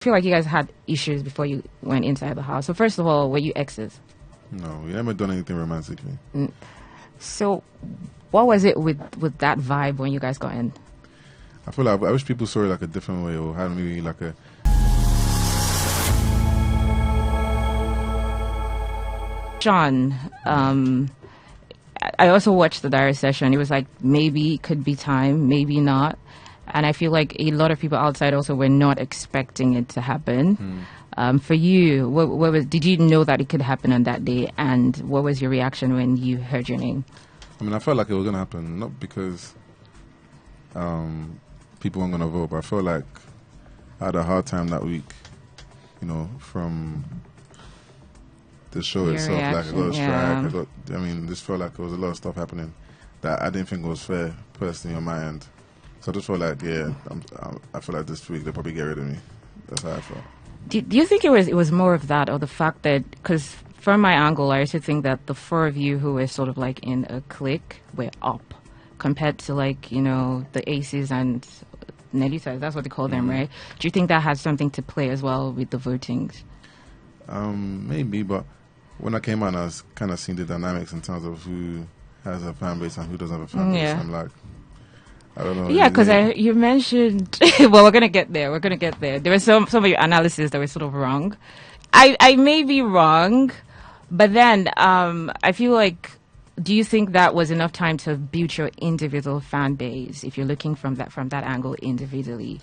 I feel like you guys had issues before you went inside the house. So first of all, were you exes? No, we never done anything romantically. So what was it with that vibe when you guys got in? I feel like I wish people saw it like a different way, or had maybe like a. Shaun, I also watched the diary session. It was like maybe it could be time, maybe not. And I feel like a lot of people outside also were not expecting it to happen. For you, did you know that it could happen on that day? And what was your reaction when you heard your name? I mean, I felt like it was going to happen, not because people weren't going to vote, but I felt like I had a hard time that week, from the show Your itself. reaction, like, I got a strike, yeah. This felt like there was a lot of stuff happening that I didn't think was fair, personally, on my end. So I just felt like, I feel like this week they'll probably get rid of me. That's how I felt. Do you think it was more of that, or the fact that, because from my angle, I also think that the four of you who were sort of like in a clique were up compared to the aces and Nelitas, that's what they call them, right? Do you think that has something to play as well with the votings? Maybe, but when I came out, I was kind of seeing the dynamics in terms of who has a fan base and who doesn't have a fan base. Yeah. I'm like, I don't know. Yeah, because you mentioned, well, we're going to get there. There were some of your analysis that were sort of wrong. I may be wrong, but then I feel like, do you think that was enough time to build your individual fan base if you're looking from that angle individually?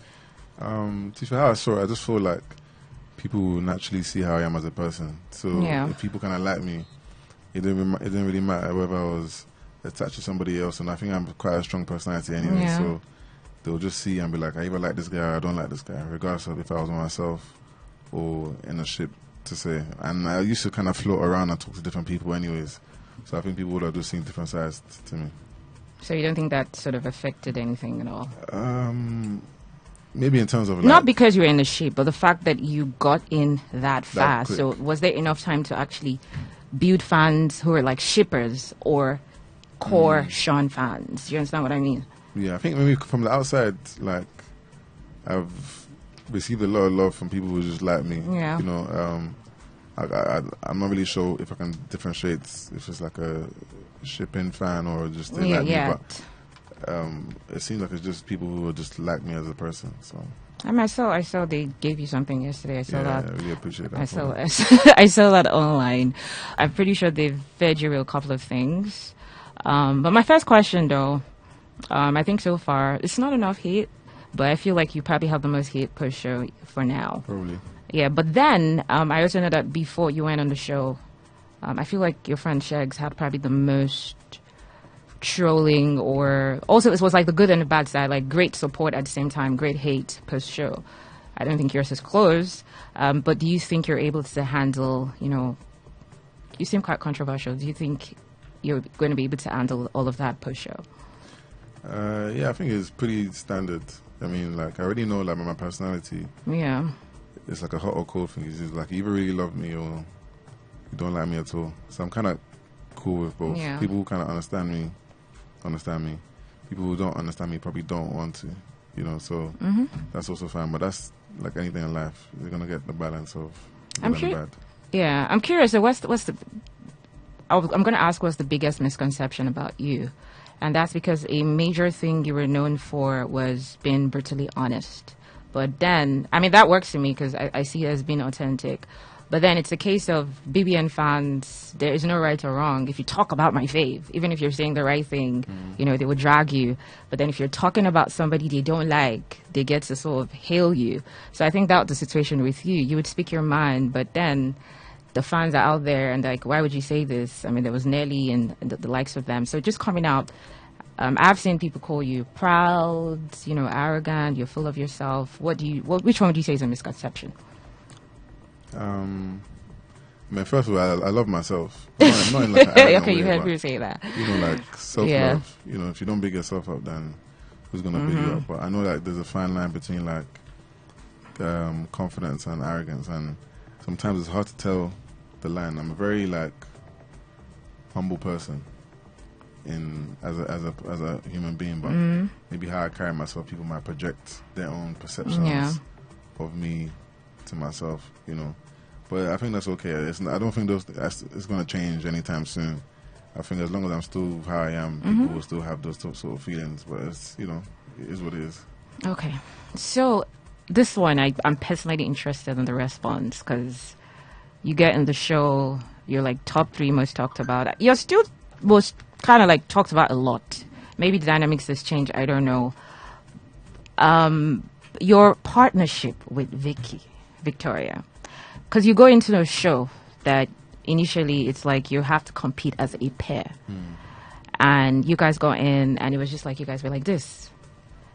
To be fair, how I saw it, I just feel like people will naturally see how I am as a person. So if people kind of like me, it didn't really matter whether I was attached to somebody else, and I think I'm quite a strong personality anyway, so they'll just see and be like, I either like this guy or I don't like this guy, regardless of if I was by myself or in a ship, to say. And I used to kind of float around and talk to different people anyways, so I think people would have just seen different sides to me. So you don't think that sort of affected anything at all? Maybe in terms of not because you were in the ship, but the fact that you got in that fast. Quick. So was there enough time to actually build fans who are like shippers or core Shaun fans? Do you understand what I mean? Yeah, I think maybe from the outside, like, I've received a lot of love from people who just like me. Yeah. I'm not really sure if I can differentiate if it's like a shipping fan or just they like me, but it seems like it's just people who just like me as a person. So I saw they gave you something yesterday. I saw that. I really appreciate that. I saw that online. I'm pretty sure they've fed you a couple of things. But my first question, though, I think so far it's not enough hate, but I feel like you probably have the most hate per show for now. Probably. Yeah, but then I also know that before you went on the show, I feel like your friend Shags had probably the most trolling, or also it was like the good and the bad side, like great support at the same time, great hate per show. I don't think yours is close, but do you think you're able to handle, you seem quite controversial. Do you think you're going to be able to handle all of that per show? Yeah, I think it's pretty standard. I mean, like, I already know, like, my personality. Yeah. It's like a hot or cold thing. It's just like, you either really love me or you don't like me at all. So I'm kind of cool with both. Yeah. People who kind of understand me. People who don't understand me probably don't want to, so that's also fine. But that's like anything in life. You're going to get the balance of good and bad. Yeah, I'm curious. So I'm going to ask what's the biggest misconception about you? And that's because a major thing you were known for was being brutally honest. But then, I mean, that works to me because I see it as being authentic. But then it's a case of BBN fans, there is no right or wrong. If you talk about my fave, even if you're saying the right thing, they would drag you. But then if you're talking about somebody they don't like, they get to sort of hail you. So I think that was the situation with you. You would speak your mind, but then the fans are out there and like, why would you say this? I mean, there was Nelly and the likes of them. So just coming out, I've seen people call you proud, arrogant, you're full of yourself. Which one would you say is a misconception? First of all, I love myself. Not in like an okay, way, you heard me say that. Like self-love. Yeah. If you don't big yourself up, then who's gonna big you up? But I know that there's a fine line between like confidence and arrogance, and sometimes it's hard to tell the line. I'm a very like humble person as a human being, but maybe how I carry myself, people might project their own perceptions of me to myself, But I think that's okay. I don't think it's going to change anytime soon. I think as long as I'm still how I am, people will still have those sort of feelings. But it's, it is what it is. Okay. So this one, I'm personally interested in the response because you get in the show, you're like top 3 most talked about. You're still most kind of like talked about a lot. Maybe the dynamics has changed. I don't know. Your partnership with Victoria, because you go into the show that initially it's like you have to compete as a pair, and you guys got in, and it was just like you guys were like this,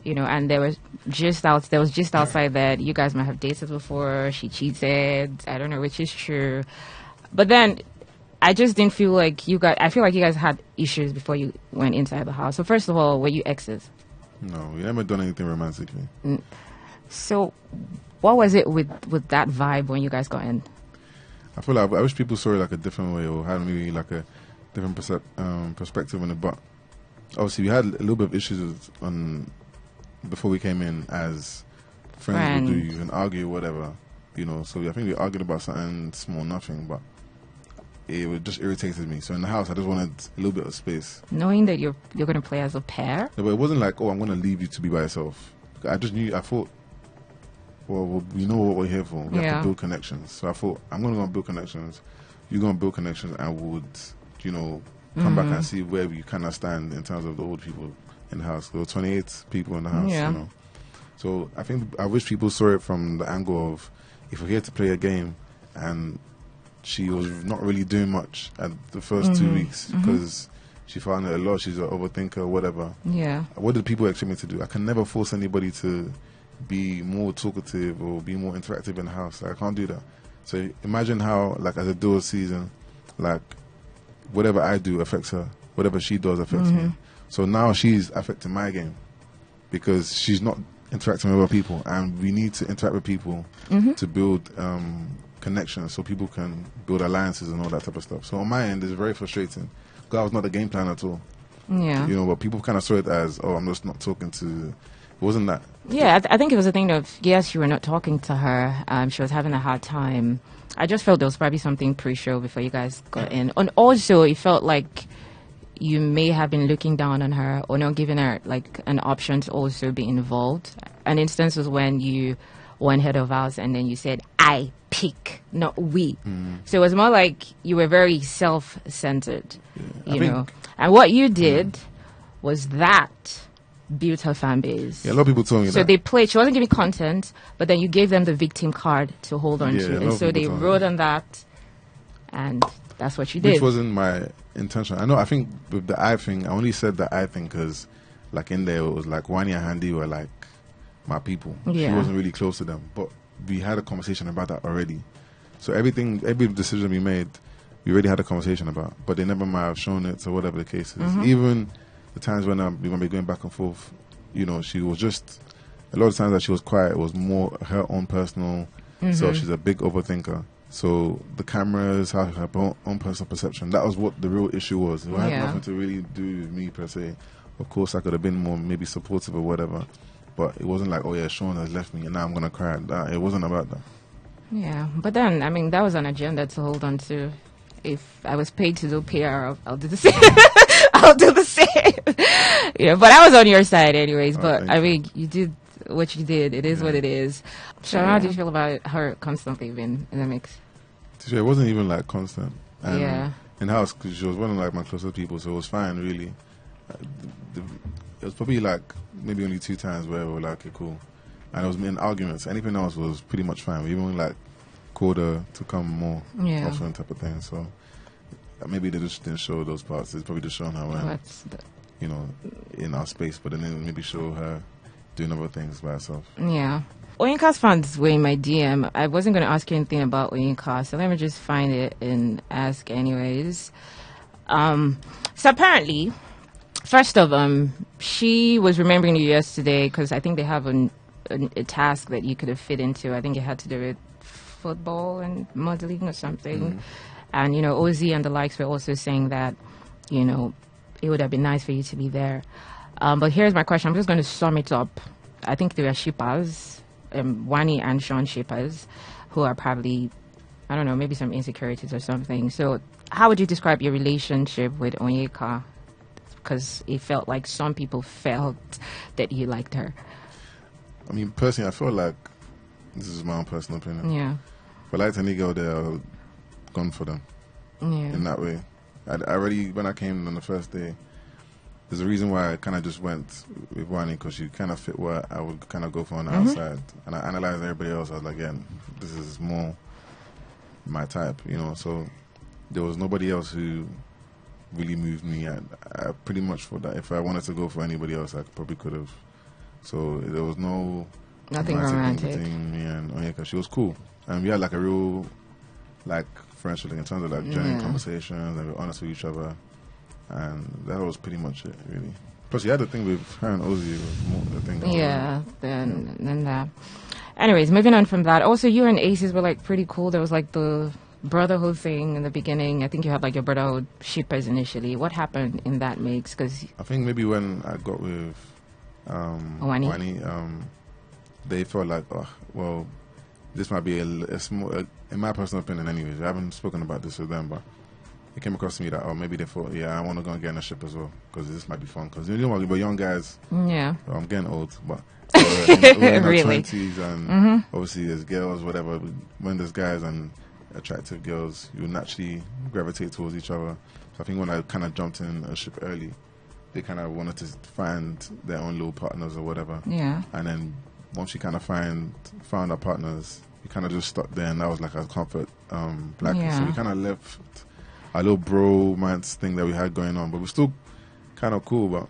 and there was just outside that you guys might have dated before. She cheated. I don't know which is true, but then I just didn't feel like I feel like you guys had issues before you went inside the house. So first of all, were you exes? No, we never done anything romantically. So what was it with that vibe when you guys got in? I feel like I wish people saw it like a different way or had maybe like a different perspective on it. But obviously we had a little bit of issues before we came in as friends would do and argue or whatever, So I think we argued about something small, nothing, but it just irritated me. So in the house, I just wanted a little bit of space. Knowing that you're going to play as a pair? No, but it wasn't like, I'm going to leave you to be by yourself. I thought, well, we know what we're here for. We have to build connections. So I thought, I'm going to go and build connections. You're going to build connections and would, come back and see where we kind of stand in terms of the old people in the house. There were 28 people in the house, So I wish people saw it from the angle of, if we're here to play a game and she was not really doing much at the first 2 weeks because she found it a lot. She's an overthinker, whatever. Yeah. What did people expect me to do? I can never force anybody to be more talkative or be more interactive in the house. I can't do that. So imagine how, like, as a dual season, like, whatever I do affects her. Whatever she does affects me. So now she's affecting my game because she's not interacting with other people, and we need to interact with people to build connections so people can build alliances and all that type of stuff. So on my end, it's very frustrating because I was not a game plan at all. Yeah. But people kind of saw it as, I'm just not talking to... It wasn't that. Yeah, I think it was a thing of, yes, you were not talking to her. She was having a hard time. I just felt there was probably something pre-show before you guys got in. And also, it felt like you may have been looking down on her or not giving her like an option to also be involved. An instance was when you went head of house and then you said, I pick, not we. So it was more like you were very self-centered, And what you did was that built her fan base. Yeah, a lot of people told me that. So they played, she wasn't giving content, but then you gave them the victim card to hold on to. And so they rode on that, and that's what you did. Which wasn't my intention. I think with the I thing, I only said the I thing because, like, in there, it was like Wanni and Ndi were like my people. Yeah. She wasn't really close to them. But we had a conversation about that already. So every decision we made, we already had a conversation about. But they never might have shown it, or whatever the case is. Even the times when we might be going back and forth, she was just, a lot of times that she was quiet, it was more her own personal self. She's a big overthinker. So the cameras, her own personal perception, that was what the real issue was. It had nothing to really do with me per se. Of course, I could have been more maybe supportive or whatever. But it wasn't like, Shaun has left me and now I'm going to cry. It wasn't about that. Yeah, but then, I mean, that was an agenda to hold on to. If I was paid to do PR, I'll do the same. I'll do the same. But I was on your side anyways. But, I mean, you did what you did. It is what it is. Shaun, how do you feel about her constantly being in the mix? It wasn't even like constant. And in house, because she was one of like my closest people, so it was fine, really. It was probably like maybe only 2 times where we were like, okay, cool. And it was in arguments. Anything else was pretty much fine. We even like called her to come more often type of thing. So maybe they just didn't show those parts. It's probably just showing her when, in our space, but then maybe show her doing other things by herself. Yeah. Oyinka's fans were in my DM. I wasn't going to ask you anything about Oyinka, so let me just find it and ask anyways. So apparently, first of she was remembering you yesterday because I think they have a task that you could have fit into. I think it had to do with football and modeling or something. And, Ozzy and the likes were also saying that, it would have been nice for you to be there. But here's my question. I'm just going to sum it up. I think they were shippers, Wanni and Shaun shippers. who are probably, I don't know, maybe some insecurities or something. So how would you describe your relationship with Onyeka? Because it felt like some people felt that you liked her. I mean, personally, I feel like, this is my own personal opinion. Yeah. If I liked any girl there, I would gone for them. Yeah. In that way. I already, when I came on the first day, there's a reason why I kind of just went with Wanni, because she kind of fit what I would kind of go for on the outside. And I analyzed everybody else. I was like, yeah, this is more my type, you know. So there was nobody else who really moved me. I pretty much thought that if I wanted to go for anybody else, I probably could have. So there was nothing romantic between me and Onyeka. She was cool. And we had like a real like friendship in terms of like genuine conversations, and we were honest with each other. And that was pretty much it, really. Plus, you had the thing with her and Ozzy. Was more the thing. Then that. Anyways, moving on from that. Also, you and Aces were like pretty cool. There was like the brotherhood thing in the beginning. I think you had like your brotherhood shippers initially. What happened in that mix? Because I think maybe when I got with Wanni, they felt like, oh, well, this might be a small. In my personal opinion, anyways, I haven't spoken about this with them, but it came across to me that, oh, maybe they thought, yeah, I want to go and get in a ship as well, because this might be fun. Because you know what, we're young guys. Yeah. Well, I'm getting old, but we're in really? our 20s, and obviously there's girls, whatever. When there's guys and attractive girls, you naturally gravitate towards each other. So I think when I kind of jumped in a ship early, they kind of wanted to find their own little partners or whatever. Yeah. And then once you kind of found our partners, you kind of just stuck there, and that was like a comfort blanket. Yeah. So we kind of left a little bromance thing that we had going on, but we're still kind of cool, but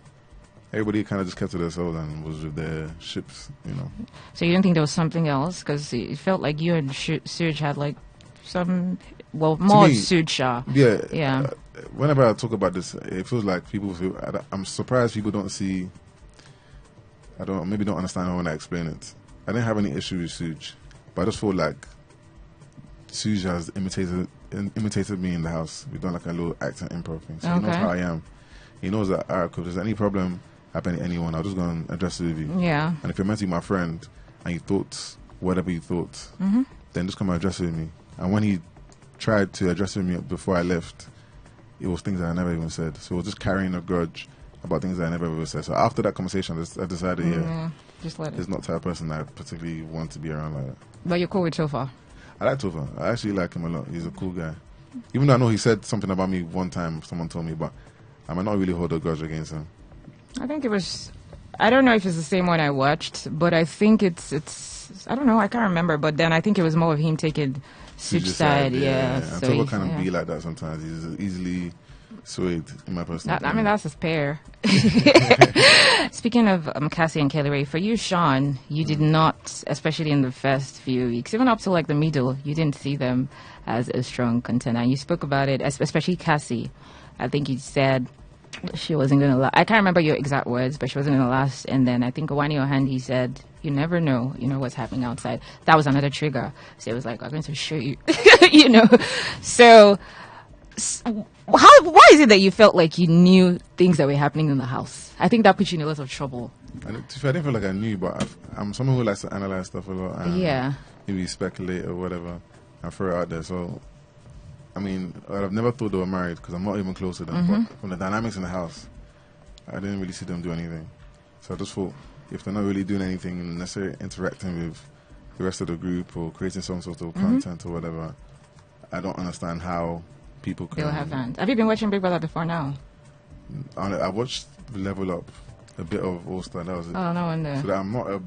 everybody kind of just kept to themselves and was with their ships, you know. So you didn't think there was something else? Because it felt like you and Suj had like some, well, more Suj. Yeah. Yeah. Whenever I talk about this, it feels like people feel, I'm surprised people don't see, maybe don't understand when I explain it. I didn't have any issue with Suj, but I just feel like Suj has imitated me in the house. We've done like a little acting improv thing, so he knows how I am. He knows that, alright, if there's any problem happening to anyone, I'll just go and address it with you. Yeah. And if you're meant to be my friend and you thought whatever you thought, then just come and address it with me. And when he tried to address it with me before I left, it was things that I never even said. So I was just carrying a grudge about things that I never ever said. So after that conversation, I decided, just let it. He's not the type of person I particularly want to be around like that. But you're cool with Tofa? I like Tofa. I actually like him a lot. He's a cool guy. Even though I know he said something about me one time, someone told me, but I might not really hold a grudge against him. I think it was, I don't know if it's the same one I watched, but I think it's I don't know, I can't remember, but then I think it was more of him taking Such's side, yeah. And So Tofa kind of be like that sometimes. He's easily swayed, in my personal opinion. I mean, that's his pair. Speaking of Cassie and Kelly Ray, for you, Shaun, you did not, especially in the first few weeks, even up to like the middle, you didn't see them as a strong contender. And you spoke about it, especially Cassie. I think you said she wasn't going to last. I can't remember your exact words, but she wasn't going to last. And then I think Wanni Ohandi said, you never know, what's happening outside. That was another trigger. So it was like, I'm going to show you, So why is it that you felt like you knew things that were happening in the house? I think that put you in a lot of trouble. I didn't feel like I knew, but I'm someone who likes to analyze stuff a lot. And maybe speculate or whatever and throw it out there. So, I mean, I've never thought they were married because I'm not even close to them. But from the dynamics in the house, I didn't really see them do anything. So I just thought, if they're not really doing anything, necessarily interacting with the rest of the group or creating some sort of content or whatever, I don't understand how people can... They'll have fans. Have you been watching Big Brother before now? I watched Level Up, a bit of All Star, that was it. Oh, no wonder. So that I'm not a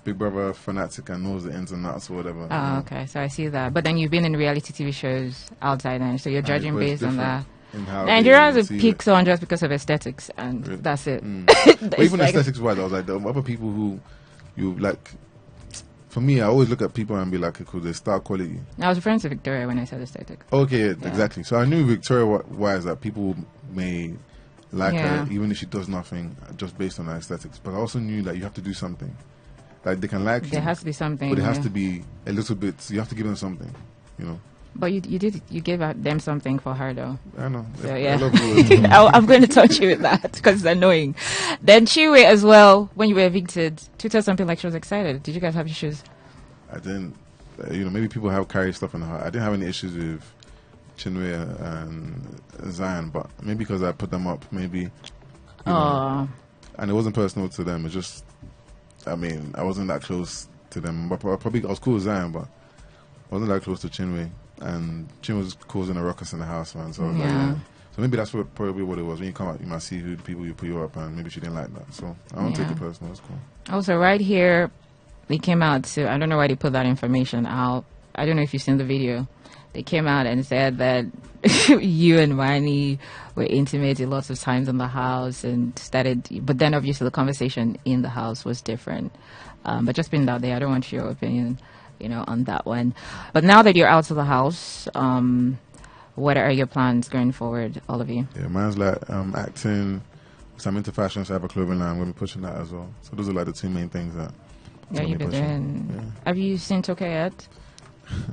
Big Brother fanatic and knows the ins and outs or whatever. Oh, okay. So I see that. But then you've been in reality TV shows outside then, so you're judging based on that. Nigerians pick someone just because of aesthetics, and that's it. But even like aesthetics-wise, I was like, there are other people who you like... For me, I always look at people and be like, cool, they star quality. I was referring to Victoria when I said aesthetic. Okay, exactly. So I knew Victoria-wise that people may like her, even if she does nothing, just based on her aesthetics. But I also knew that you have to do something. Like, they can like you. There has to be something. But it has to be a little bit, so you have to give them something, But you gave them something for her, though. I know. So, yeah. I'm going to touch you with that because it's annoying. Then Chinwe as well, when you were evicted, tweeted something like she was excited. Did you guys have issues? I didn't. maybe people have carry stuff in the heart. I didn't have any issues with Chinwe and Zion, but maybe because I put them up, maybe. And it wasn't personal to them. It's just, I wasn't that close to them. But probably I was cool with Zion, but I wasn't that close to Chinwe. And Chinwe was causing a ruckus in the house, man. So I was like, yeah. So maybe that's probably what it was. When you come out, you might see who the people you put you up, and maybe she didn't like that. So I don't take it personal. It's cool. Also, right here, they came out to, I don't know why they put that information out. I don't know if you've seen the video. They came out and said that you and Wanni were intimated lots of times in the house and started, but then obviously the conversation in the house was different. But just being out there, I don't want your opinion, on that one. But now that you're out of the house, what are your plans going forward, all of you? Yeah, mine's like acting. So I'm into fashion, so I have a clothing line. I'm going to be pushing that as well. So those are like the two main things that. Yeah, you've been doing. Yeah. Have you seen Toke yet?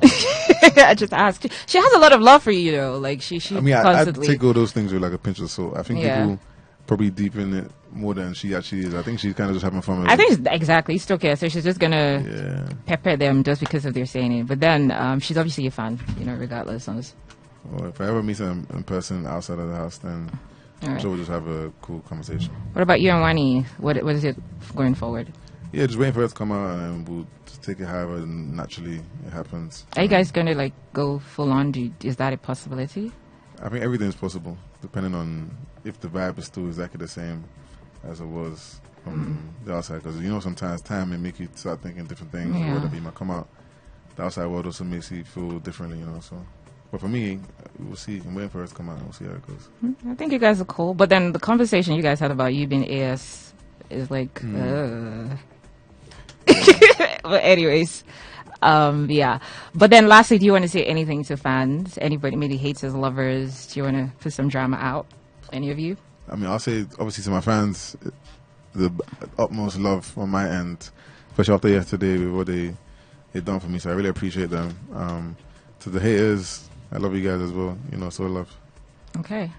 I just asked. She has a lot of love for you, though. Like she constantly. I take all those things with like a pinch of salt. I think people probably deep in it more than she actually is. I think she's kind of just having fun with it. I think exactly. It's Toke, so she's just gonna pepper them just because of their saying it. But then she's obviously a fan, regardless. Well, if I ever meet her in person outside of the house, then I'm sure we'll just have a cool conversation. What about you and Wanni? What is it going forward? Yeah, just waiting for her to come out and we'll just take it however naturally it happens. Are you guys going to go full on? Is that a possibility? I think everything is possible, depending on if the vibe is still exactly the same as it was from the outside. Because sometimes time may make you start thinking different things. Or whatever, you might come out. The outside world also makes you feel differently, So, but for me, we'll see. I'm waiting for her to come out. We'll see how it goes. I think you guys are cool. But then the conversation you guys had about you being AS is like. But anyways, But then lastly, do you want to say anything to fans? Anybody, maybe haters, lovers? Do you want to put some drama out? Any of you? I'll say obviously to my fans, the utmost love on my end, especially after yesterday with what they done for me. So I really appreciate them. To the haters, I love you guys as well. So love. Okay.